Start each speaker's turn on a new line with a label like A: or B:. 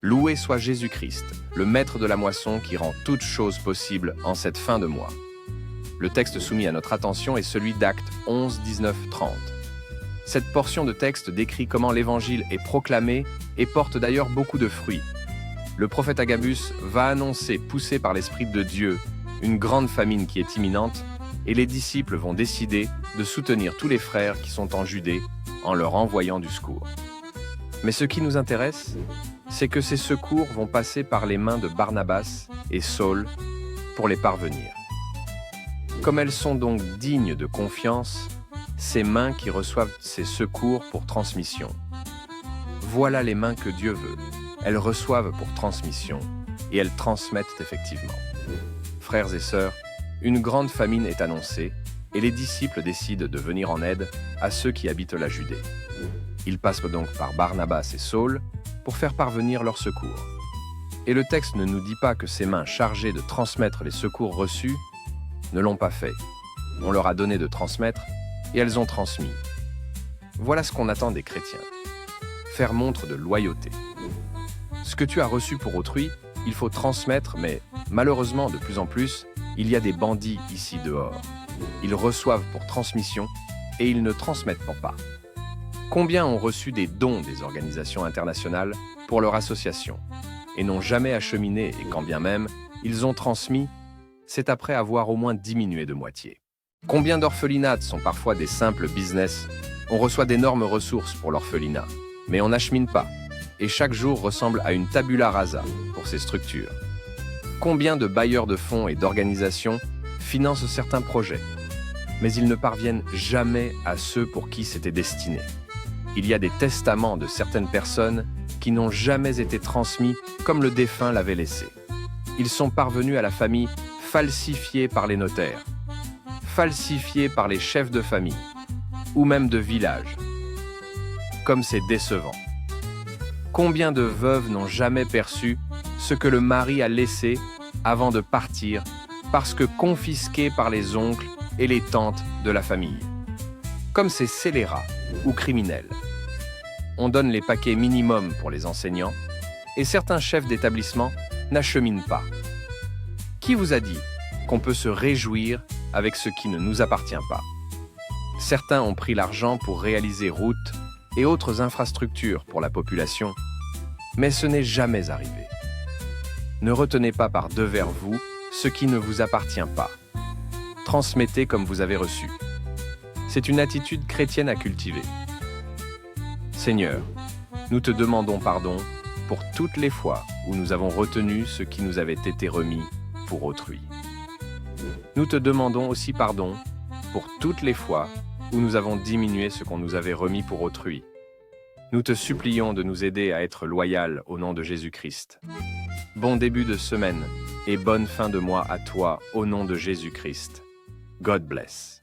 A: Loué soit Jésus-Christ, le maître de la moisson qui rend toutes choses possibles en cette fin de mois. Le texte soumis à notre attention est celui d'Actes 11, 19, 30. Cette portion de texte décrit comment l'évangile est proclamé et porte d'ailleurs beaucoup de fruits. Le prophète Agabus va annoncer, poussé par l'Esprit de Dieu, une grande famine qui est imminente, et les disciples vont décider de soutenir tous les frères qui sont en Judée en leur envoyant du secours. Mais ce qui nous intéresse, c'est que ces secours vont passer par les mains de Barnabas et Saul pour les parvenir. Comme elles sont donc dignes de confiance, ces mains qui reçoivent ces secours pour transmission. Voilà les mains que Dieu veut. Elles reçoivent pour transmission et elles transmettent effectivement. Frères et sœurs, une grande famine est annoncée et les disciples décident de venir en aide à ceux qui habitent la Judée. Ils passent donc par Barnabas et Saul pour faire parvenir leurs secours. Et le texte ne nous dit pas que ces mains chargées de transmettre les secours reçus ne l'ont pas fait. On leur a donné de transmettre et elles ont transmis. Voilà ce qu'on attend des chrétiens. Faire montre de loyauté. Ce que tu as reçu pour autrui, il faut transmettre, mais malheureusement, de plus en plus, il y a des bandits ici dehors. Ils reçoivent pour transmission et ils ne transmettent pas. Combien ont reçu des dons des organisations internationales pour leur association et n'ont jamais acheminé, et quand bien même ils ont transmis, c'est après avoir au moins diminué de moitié. Combien d'orphelinats sont parfois des simples business? On reçoit d'énormes ressources pour l'orphelinat, mais on n'achemine pas, et chaque jour ressemble à une tabula rasa pour ces structures. Combien de bailleurs de fonds et d'organisations financent certains projets, mais ils ne parviennent jamais à ceux pour qui c'était destiné. Il y a des testaments de certaines personnes qui n'ont jamais été transmis comme le défunt l'avait laissé. Ils sont parvenus à la famille falsifiés par les notaires, falsifiés par les chefs de famille, ou même de village. Comme c'est décevant. Combien de veuves n'ont jamais perçu ce que le mari a laissé avant de partir parce que confisqué par les oncles et les tantes de la famille. Comme ces scélérats ou criminels. On donne les paquets minimums pour les enseignants et certains chefs d'établissement n'acheminent pas. Qui vous a dit qu'on peut se réjouir avec ce qui ne nous appartient pas? Certains ont pris l'argent pour réaliser routes et autres infrastructures pour la population, mais ce n'est jamais arrivé. Ne retenez pas par devers vous ce qui ne vous appartient pas. Transmettez comme vous avez reçu. C'est une attitude chrétienne à cultiver. Seigneur, nous te demandons pardon pour toutes les fois où nous avons retenu ce qui nous avait été remis pour autrui. Nous te demandons aussi pardon pour toutes les fois où nous avons diminué ce qu'on nous avait remis pour autrui. Nous te supplions de nous aider à être loyal au nom de Jésus-Christ. Bon début de semaine et bonne fin de mois à toi au nom de Jésus-Christ. God bless.